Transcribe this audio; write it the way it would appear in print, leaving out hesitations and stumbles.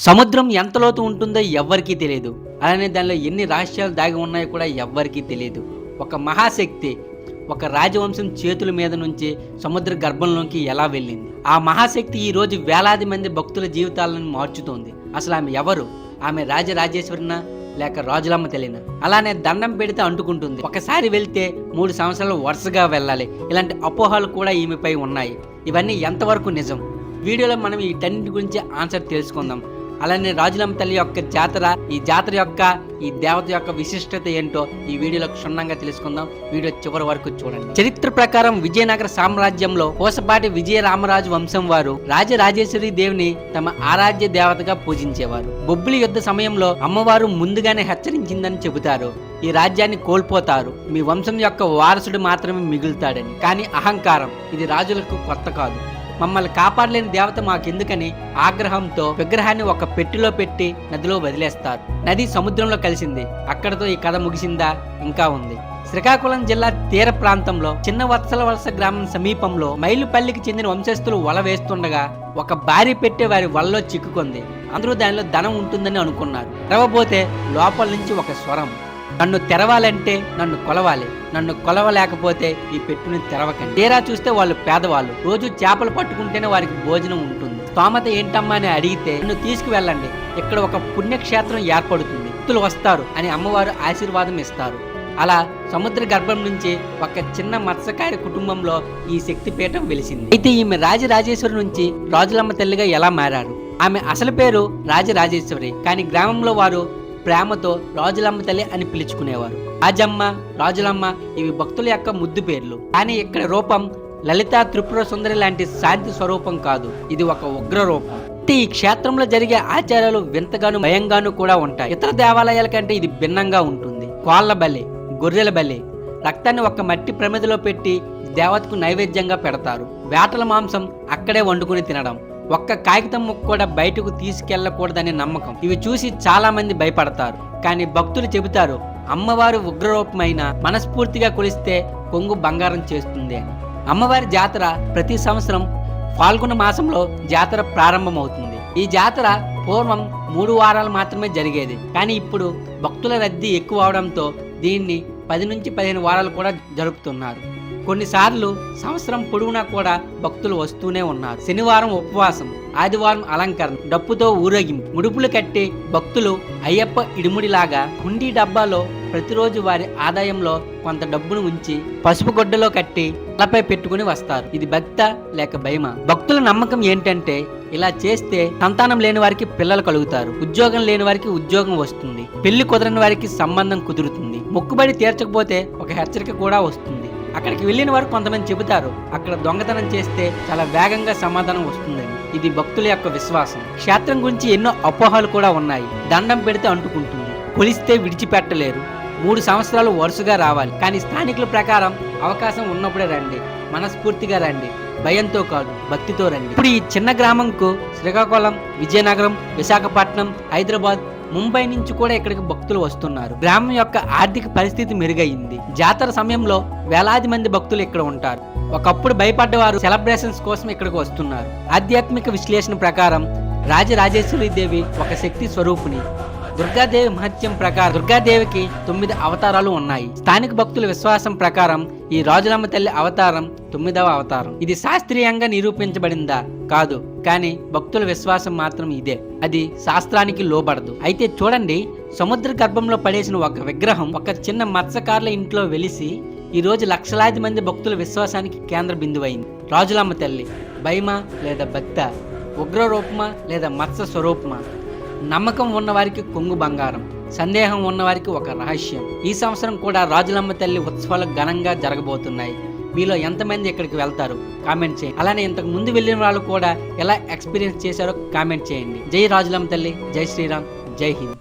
సముద్రం ఎంత లోతు ఉంటుందో ఎవ్వరికీ తెలియదు. అలానే దానిలో ఎన్ని రహస్యాలు దాగి ఉన్నాయో కూడా ఎవ్వరికీ తెలియదు. ఒక మహాశక్తి ఒక రాజవంశం చేతుల మీద నుంచి సముద్ర గర్భంలోకి ఎలా వెళ్ళింది? ఆ మహాశక్తి ఈ రోజు వేలాది మంది భక్తుల జీవితాలను మార్చుతోంది. అసలు ఆమె ఎవరు? ఆమె రాజరాజేశ్వరినా లేక రాజులమ్మ తెలియనా? అలానే దండం పెడితే అంటుకుంటుంది. ఒకసారి వెళ్తే 3 సంవత్సరాలు వరుసగా వెళ్ళాలి. ఇలాంటి అపోహలు కూడా ఈమెపై ఉన్నాయి. ఇవన్నీ ఎంతవరకు నిజం? వీడియోలో మనం వీటన్నిటి గురించి ఆన్సర్ తెలుసుకుందాం. అలానే రాజులమ్మ తల్లి యొక్క జాతర, ఈ జాతర యొక్క ఈ దేవత యొక్క విశిష్టత ఏంటో ఈ వీడియోలో క్షుణ్ణంగా తెలుసుకుందాం. వీడియో చివరి వరకు చూడండి. చరిత్ర ప్రకారం విజయనగర సామ్రాజ్యంలో కోసపాటి విజయరామరాజు వంశం వారు రాజరాజేశ్వరి దేవిని తమ ఆరాధ్య దేవతగా పూజించేవారు. బొబ్బిలి యుద్ధ సమయంలో అమ్మవారు ముందుగానే హెచ్చరించిందని చెబుతారు. ఈ రాజ్యాన్ని కోల్పోతారు, మీ వంశం యొక్క వారసుడు మాత్రమే మిగులుతాడని. కానీ అహంకారం ఇది రాజులకు కొత్త కాదు. మమ్మల్ని కాపాడలేని దేవత మాకెందుకని ఆగ్రహంతో విగ్రహాన్ని ఒక పెట్టెలో పెట్టి నదిలో వదిలేస్తారు. నది సముద్రంలో కలిసింది. అక్కడతో ఈ కథ ముగిసిందా? ఇంకా ఉంది. శ్రీకాకుళం జిల్లా తీర ప్రాంతంలో చిన్న వత్సల వలస గ్రామం సమీపంలో మైలుపల్లికి చెందిన వంశస్థులు వల వేస్తుండగా ఒక భారీ పెట్టె వారి వలలో చిక్కుకుంది. అందరూ దానిలో ధనం ఉంటుందని అనుకున్నారు. తెరవబోతే లోపల నుంచి ఒక స్వరం, నన్ను తెరవాలంటే నన్ను కొలవాలి, నన్ను కొలవలేకపోతే ఈ పెట్టుని తెరవకండి. తీరా చూస్తే వాళ్ళు పేదవాళ్ళు. రోజు చేపలు పట్టుకుంటేనే వారికి భోజనం ఉంటుంది. స్తోమత ఏంటమ్మా అని అడిగితే, నన్ను తీసుకువెళ్ళండి, ఇక్కడ ఒక పుణ్యక్షేత్రం ఏర్పడుతుంది, భక్తులు వస్తారు అని అమ్మవారు ఆశీర్వాదం ఇస్తారు. అలా సముద్ర గర్భం నుంచి ఒక చిన్న మత్స్యకారి కుటుంబంలో ఈ శక్తి పీఠం వెలిసింది. అయితే ఈమె రాజరాజేశ్వరి నుంచి రాజులమ్మ తల్లిగా ఎలా మారారు? ఆమె అసలు పేరు రాజరాజేశ్వరి, కానీ గ్రామంలో వారు ప్రేమతో రాజులమ్మ తల్లి అని పిలుచుకునేవారు. రాజమ్మ, రాజులమ్మ ఇవి భక్తుల యొక్క ముద్దు పేర్లు. కానీ ఇక్కడ రూపం లలిత త్రిపుర సుందరి లాంటి శాంతి స్వరూపం కాదు. ఇది ఒక ఉగ్ర రూపం. ఈ క్షేత్రంలో జరిగే ఆచారాలు వింతగాను భయంగాను కూడా ఉంటాయి. ఇతర దేవాలయాల కంటే ఇది భిన్నంగా ఉంటుంది. కోళ్ల బలి, గొర్రెల బలి, రక్తాన్ని ఒక మట్టి ప్రమిదలో పెట్టి దేవతకు నైవేద్యంగా పెడతారు. వేటల మాంసం అక్కడే వండుకుని తినడం, ఒక్క కాగితం ముక్క కూడా బయటకు తీసుకెళ్లకూడదనే నమ్మకం. ఇవి చూసి చాలా మంది భయపడతారు. కానీ భక్తులు చెబుతారు, అమ్మవారు ఉగ్రరూపమైన మనస్ఫూర్తిగా కొలిస్తే కొంగు బంగారం చేస్తుంది అని. అమ్మవారి జాతర ప్రతి సంవత్సరం ఫాల్గుణ మాసంలో జాతర ప్రారంభమవుతుంది. ఈ జాతర పూర్వం 3 వారాలు మాత్రమే జరిగేది. కానీ ఇప్పుడు భక్తుల రద్దీ ఎక్కువ అవడంతో దీన్ని 10 నుంచి 15 వారాలు కూడా జరుపుతున్నారు. కొన్నిసార్లు సంవత్సరం పొడవునా కూడా భక్తులు వస్తూనే ఉన్నారు. శనివారం ఉపవాసం, ఆదివారం అలంకరణ, డప్పుతో ఊరేగింపు, ముడుపులు కట్టి భక్తులు అయ్యప్ప ఇడుముడిలాగా హుండీ డబ్బాలో ప్రతిరోజు వారి ఆదాయంలో కొంత డబ్బును ఉంచి పసుపు గొడ్డలో కట్టి తలపై పెట్టుకుని వస్తారు. ఇది భక్త లేక భయమా? భక్తుల నమ్మకం ఏంటంటే, ఇలా చేస్తే సంతానం లేని వారికి పిల్లలు కలుగుతారు, ఉద్యోగం లేని వారికి ఉద్యోగం వస్తుంది, పెళ్లి కుదరని వారికి సంబంధం కుదురుతుంది, మొక్కుబడి తీర్చకపోతే ఒక హెచ్చరిక కూడా వస్తుంది. అక్కడికి వెళ్ళిన వారు కొంతమంది చెబుతారు, అక్కడ దొంగతనం చేస్తే చాలా వేగంగా సమాధానం వస్తుందని. ఇది భక్తుల యొక్క విశ్వాసం. క్షేత్రం గురించి ఎన్నో అపోహలు కూడా ఉన్నాయి. దండం పెడితే అంటుకుంటుంది, కొలిస్తే విడిచిపెట్టలేరు, 3 సంవత్సరాలు వరుసగా రావాలి. కానీ స్థానికుల ప్రకారం అవకాశం ఉన్నప్పుడే రండి, మనస్ఫూర్తిగా రండి, భయంతో కాదు భక్తితో రండి. ఇప్పుడు ఈ చిన్న గ్రామంకు శ్రీకాకుళం, విజయనగరం, విశాఖపట్నం, హైదరాబాద్, ముంబై నుంచి కూడా ఇక్కడికి భక్తులు వస్తున్నారు. గ్రామం యొక్క ఆర్థిక పరిస్థితి మెరుగైంది. జాతర సమయంలో వేలాది మంది భక్తులు ఇక్కడ ఉంటారు. ఒకప్పుడు భయపడ్డవారు సెలబ్రేషన్స్ కోసం ఇక్కడికి వస్తున్నారు. ఆధ్యాత్మిక విశ్లేషణ ప్రకారం రాజరాజేశ్వరి దేవి ఒక శక్తి స్వరూపిణి. దుర్గాదేవి మహత్యం ప్రకారం దుర్గాదేవికి 9 అవతారాలు ఉన్నాయి. స్థానిక భక్తుల విశ్వాసం ప్రకారం ఈ రాజులమ్మ తల్లి అవతారం 9వ అవతారం. ఇది శాస్త్రీయంగా నిరూపించబడిందా? కాదు. కానీ భక్తుల విశ్వాసం మాత్రం ఇదే. అది శాస్త్రానికి లోబడదు. అయితే చూడండి, సముద్ర గర్భంలో పడేసిన ఒక విగ్రహం ఒక చిన్న మత్స్యకారుల ఇంట్లో వెలిసి ఈ రోజు లక్షలాది మంది భక్తుల విశ్వాసానికి కేంద్ర బిందువైంది. రాజులమ్మ తల్లి భయమా లేదా భక్త? ఉగ్ర రూపమా లేదా మత్స్య స్వరూపమా? నమ్మకం ఉన్నవారికి కొంగు బంగారం, సందేహం ఉన్నవారికి ఒక రహస్యం. ఈ సంవత్సరం కూడా రాజులమ్మ తల్లి ఉత్సవాలు ఘనంగా జరగబోతున్నాయి. మీలో ఎంతమంది ఇక్కడికి వెళ్తారు కామెంట్ చేయండి. అలానే ఇంతకు ముందు వెళ్ళిన వాళ్ళు కూడా ఎలా ఎక్స్పీరియన్స్ చేశారో కామెంట్ చేయండి. జై రాజులమ్మ తల్లి, జై శ్రీరామ్, జై హింద్.